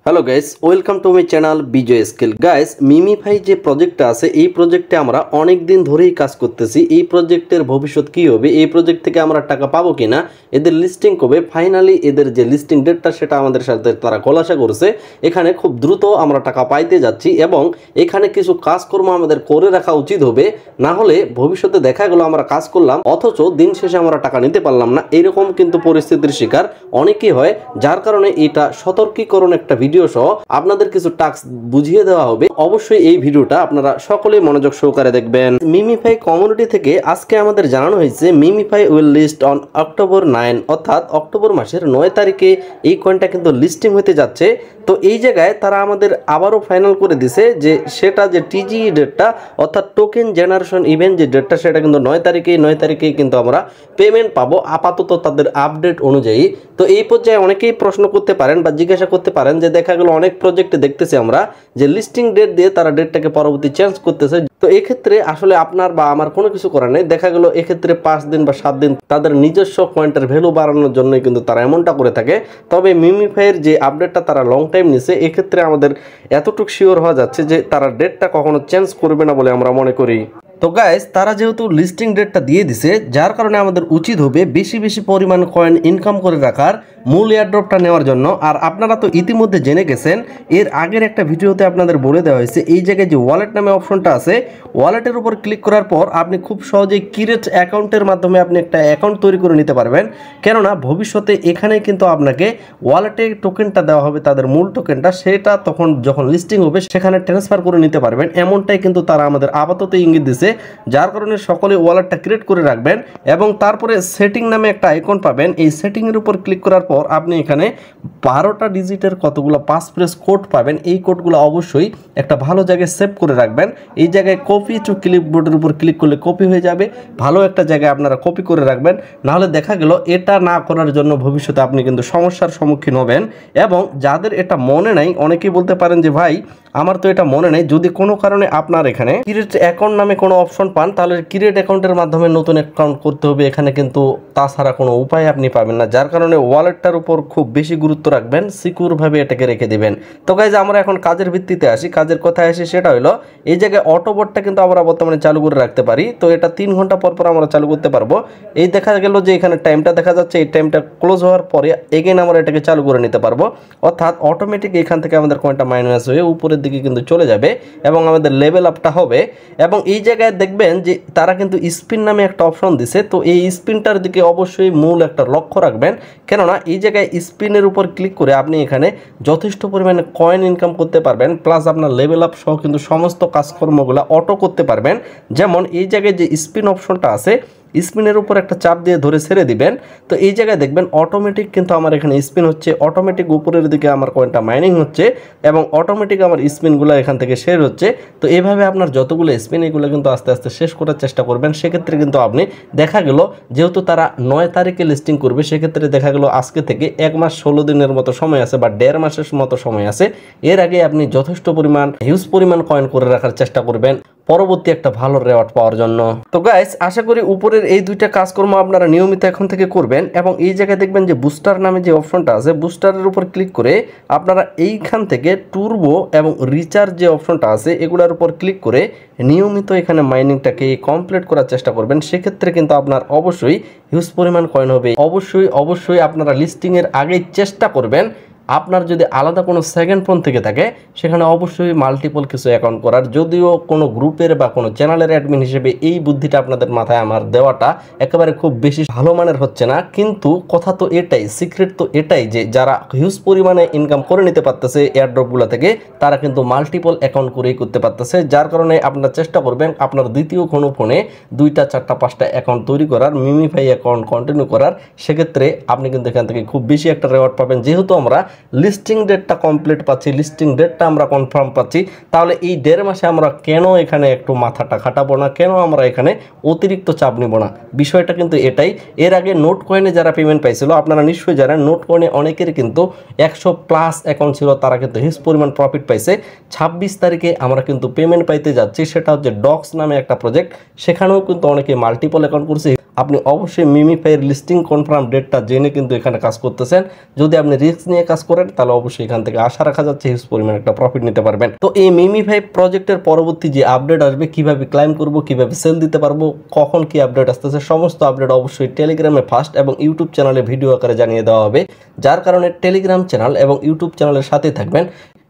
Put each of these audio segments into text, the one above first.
Hello guys, welcome to my channel Bijoy skill. Guys, MemeFi যে প্রজেক্টটা আছে এই প্রজেক্টে আমরা অনেক দিন ধরেই কাজ করতেছি। এই প্রজেক্টের ভবিষ্যৎ কি হবে, এই প্রজেক্ট থেকে আমরা টাকা পাবো কিনা, এদের লিস্টিং কবে, ফাইনালি এদের যে লিস্টিং ডেটটা সেটা আমাদের সাথে তারা খোলাসা করছে। এখানে খুব দ্রুত আমরা টাকা পাইতে যাচ্ছি এবং এখানে কিছু কাজকর্ম আমাদের করে রাখা উচিত হবে, না হলে ভবিষ্যতে দেখা গেলো আমরা কাজ করলাম অথচ দিন শেষে আমরা টাকা নিতে পারলাম না। এরকম কিন্তু পরিস্থিতির শিকার অনেকেই হয়, যার কারণে এটা সতর্কীকরণ একটা ভিডিও সহ আপনাদের কিছু টাস্ক বুঝিয়ে দেওয়া হবে। অবশ্যই এই ভিডিওটা আপনারা সকলেই মনোযোগ সহকারে দেখবেন। মিমিফাই কমিউনিটি থেকে আজকে আমাদের জানানো হয়েছে MemeFi will list on October 9, অর্থাৎ অক্টোবর মাসের 9 তারিখে এই কয়েনটা কিন্তু লিস্টিং হতে যাচ্ছে। তো এই জায়গায় তারা আমাদের আবারও ফাইনাল করে দিছে যে সেটা যে টিজি ডেটটা অর্থাৎ টোকেন জেনারেশন ইভেন্ট যে ডেটটা সেটা কিন্তু 9 তারিখেই কিন্তু আমরা পেমেন্ট পাবো আপাতত তাদের আপডেট অনুযায়ী। তো এই পর্যায়ে অনেকেই প্রশ্ন করতে পারেন বা জিজ্ঞাসা করতে পারেন যে দেখা গেল অনেক প্রজেক্টে দেখতেছি আমরা যে লিস্টিং ডেট দিয়ে তারা ডেটটাকে পরবর্তী চেঞ্জ করতেছে। তো এই ক্ষেত্রে আসলে আপনার বা আমার কোনো কিছু করার নেই। দেখা গেল এক্ষেত্রে 5 দিন বা 7 দিন তাদের নিজস্ব পয়েন্টের ভ্যালু বাড়ানোর জন্যই কিন্তু তারা এমনটা করে থাকে। তবে মিমিফাইয়ের যে আপডেটটা তারা লং টাইম নিছে, এক্ষেত্রে আমাদের এতটুকু শিওর হওয়া যাচ্ছে যে তারা ডেটটা কখনো চেঞ্জ করবে না বলে আমরা মনে করি। তো গাইস, তারা যেহেতু লিস্টিং ডেটটা দিয়ে দিছে, যার কারণে আমাদের উচিত হবে বেশি বেশি পরিমাণ কয়েন ইনকাম করে রাখার, মূল এয়ারড্রপটা নেওয়ার জন্য। আর আপনারা তো ইতিমধ্যে জেনে গেছেন, এর আগের একটা ভিডিওতে আপনাদের বলে দেওয়া হয়েছে এই জায়গায় যে ওয়ালেট নামে অপশনটা আছে, ওয়ালেটের উপর ক্লিক করার পর আপনি খুব সহজেই ক্রিয়েট অ্যাকাউন্টের মাধ্যমে আপনি একটা অ্যাকাউন্ট তৈরি করে নিতে পারবেন। কেননা ভবিষ্যতে এখানে কিন্তু আপনাকে ওয়ালেটে টোকেনটা দেওয়া হবে, তাদের মূল টোকেনটা, সেটা তখন যখন লিস্টিং হবে সেখানে ট্রান্সফার করে নিতে পারবেন। এমনটাই কিন্তু তারা আমাদের আপাতত ইঙ্গিত দিছে, যার কারণে সকলে ওয়ালেটটা ক্রিয়েট করে রাখবেন এবং তারপরে সেটিং নামে একটা আইকন পাবেন। এই সেটিং এর উপর ক্লিক করার পর আপনি এখানে 12টা ডিজিটের কতগুলো পাসফ্রেজ কোড পাবেন। এই কোডগুলো অবশ্যই একটা ভালো জায়গায় সেভ করে রাখবেন। এই জায়গায় কপি টু ক্লিপবোর্ডের উপর ক্লিক করলে কপি হয়ে যাবে, ভালো একটা জায়গায় আপনারা কপি করে রাখবেন। নাহলে দেখা গেল এটা না করার জন্য ভবিষ্যতে আপনি কিন্তু সমস্যার সম্মুখীন হবেন। এবং যাদের এটা মনে নাই, অনেকেই বলতে পারেন যে ভাই আমার তো এটা মনে নেই, যদি কোনো কারণে আপনার এখানে ক্রিয়েট অ্যাকাউন্ট নামে কোনো অপশন পান তাহলে ক্রিয়েট অ্যাকাউন্টের মাধ্যমে নতুন অ্যাকাউন্ট করতে হবে। এখানে কিন্তু তাছাড়া কোনো উপায় আপনি পাবেন না, যার কারণে ওয়ালেটটার উপর খুব বেশি গুরুত্ব রাখবেন, সিকিউরভাবে এটাকে রেখে দিবেন। তো গাইজ, আমরা এখন কাজের ভিত্তিতে আসি, কাজের কথায় আসি। সেটা হলো এই জায়গায় অটোবোটটা কিন্তু আমরা বর্তমানে চালু করে রাখতে পারি। তো এটা 3 ঘন্টা পর পর আমরা চালু করতে পারবো। এই দেখা গেল যে এখানে টাইমটা দেখা যাচ্ছে, এই টাইমটা ক্লোজ হওয়ার পরে এগেন আমরা এটাকে চালু করে নিতে পারবো, অর্থাৎ অটোমেটিক এখান থেকে আমাদের কয়েনটা মাইনাস হয়ে উপরের দিকে কিন্তু চলে যাবে এবং আমাদের লেভেল আপটা হবে। এবং এই জায়গায় দেখবেন যে তারা কিন্তু স্পিন নামে একটা অপশন দিছে। তো এই স্পিনটার দিকে অবশ্যই মূল একটা লক্ষ্য রাখবেন, কেননা এই জায়গায় স্পিনের উপর ক্লিক করে আপনি এখানে যথেষ্ট পরিমাণে কয়েন ইনকাম করতে পারবেন, প্লাস আপনার লেভেল আপ সহ কিন্তু সমস্ত কাজকর্মগুলো অটো করতে পারবেন। যেমন এই জায়গায় যে স্পিন অপশনটা আছে, স্পিনের উপর একটা চাপ দিয়ে ধরে ছেড়ে দিবেন। তো এই জায়গায় দেখবেন অটোমেটিক কিন্তু আমার এখানে স্পিন হচ্ছে, অটোমেটিক উপরের দিকে আমার কয়েনটা মাইনিং হচ্ছে এবং অটোমেটিক আমার স্পিনগুলো এখান থেকে শেষ হচ্ছে। তো এইভাবে আপনার যতগুলো স্পিন এগুলো কিন্তু আস্তে আস্তে শেষ করার চেষ্টা করবেন। সেক্ষেত্রে কিন্তু আপনি দেখা গেল যেহেতু তারা 9 তারিখে লিস্টিং করবে, সেক্ষেত্রে দেখা গেল আজকে থেকে 1 মাস 16 দিনের মতো সময় আছে বা 1.5 মাসের মতো সময় আছে। এর আগে আপনি যথেষ্ট পরিমাণ হিউজ পরিমাণ কয়েন করে রাখার চেষ্টা করবেন পরবর্তী একটা ভালো রেওয়ার্ড পাওয়ার জন্য। তো গাইস, আশা করি উপরের এই দুইটা কাজকর্ম আপনারা নিয়মিত এখন থেকে করবেন। এবং এই জায়গায় দেখবেন যে বুস্টার নামে যে অপশনটা আছে, বুস্টারের উপর ক্লিক করে আপনারা এইখান থেকে টুরবো এবং রিচার্জ যে অপশনটা আছে এগুলোর উপর ক্লিক করে নিয়মিত এখানে মাইনিংটাকে কমপ্লিট করার চেষ্টা করবেন। সেক্ষেত্রে কিন্তু আপনার অবশ্যই হিউজ পরিমাণ কয়েন হবে। অবশ্যই আপনারা লিস্টিংয়ের আগেই চেষ্টা করবেন আপনার যদি আলাদা কোনো সেকেন্ড ফোন থেকে থাকে সেখানে অবশ্যই মাল্টিপল কিছু অ্যাকাউন্ট করার। যদিও কোনো গ্রুপের বা কোনো চ্যানেলের অ্যাডমিন হিসেবে এই বুদ্ধিটা আপনাদের মাথায় আমার দেওয়াটা একেবারে খুব বেশি ভালো মানের হচ্ছে না, কিন্তু কথা তো এটাই, সিক্রেট তো এটাই যে যারা হিউজ পরিমাণে ইনকাম করে নিতে পারতেছে এয়ারড্রপগুলো থেকে তারা কিন্তু মাল্টিপল অ্যাকাউন্ট করেই করতে পারতেছে। যার কারণে আপনারা চেষ্টা করবেন আপনার দ্বিতীয় কোনো ফোনে 2টা 4টা 5টা অ্যাকাউন্ট তৈরি করার, মিমিফাই অ্যাকাউন্ট কন্টিনিউ করার। সেক্ষেত্রে আপনি কিন্তু এখান থেকে খুব বেশি একটা রেওয়ার্ড পাবেন। যেহেতু আমরা লিস্টিং ডেটটা কমপ্লিট পাচ্ছি, লিস্টিং ডেটটা আমরা কনফার্ম পাচ্ছি, তাহলে এই 1.5 মাসে আমরা কেন এখানে একটু মাথাটা খাটাবো না, কেন আমরা এখানে অতিরিক্ত চাপ নিব না? বিষয়টা কিন্তু এটাই। এর আগে নোট কয়েনে যারা পেমেন্ট পাইছিল আপনারা নিশ্চয়ই জানেন, নোট কয়েনে অনেকের কিন্তু 100+ অ্যাকাউন্ট ছিল, তারা কিন্তু হিউজ পরিমাণ প্রফিট পাইছে। 26 তারিখে আমরা কিন্তু পেমেন্ট পাইতে যাচ্ছি, সেটা হচ্ছে ডক্স নামে একটা প্রজেক্ট, সেখানেও কিন্তু অনেকে মাল্টিপল অ্যাকাউন্ট করছে। আপনি অবশ্যই মিমিফাইয়ের লিস্টিং কনফার্ম ডেটটা জেনে কিন্তু এখানে কাজ করতেছেন। যদি আপনি রিস্ক নিয়ে কাজ করেন তাহলে অবশ্যই এখান থেকে আশা রাখা যাচ্ছে হিউজ পরিমাণ একটা প্রফিট নিতে পারবেন। তো এই মিমিফাই প্রজেক্টের পরবর্তী যে আপডেট আসবে, কিভাবে ক্লাইম করব, কিভাবে সেল দিতে পারবো, কখন কি আপডেট আসতেছে, সমস্ত আপডেট অবশ্যই টেলিগ্রামে ফার্স্ট এবং ইউটিউব চ্যানেলে ভিডিও আকারে জানিয়ে দেওয়া হবে। যার কারণে টেলিগ্রাম চ্যানেল এবং ইউটিউব চ্যানেলের সাথে থাকবেন।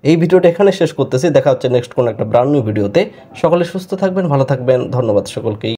এই ভিডিওটা এখানে শেষ করতেছি, দেখা হচ্ছে নেক্সট কোন একটা ব্র্যান্ড নিউ ভিডিওতে। সকলে সুস্থ থাকবেন, ভালো থাকবেন, ধন্যবাদ সকলকেই।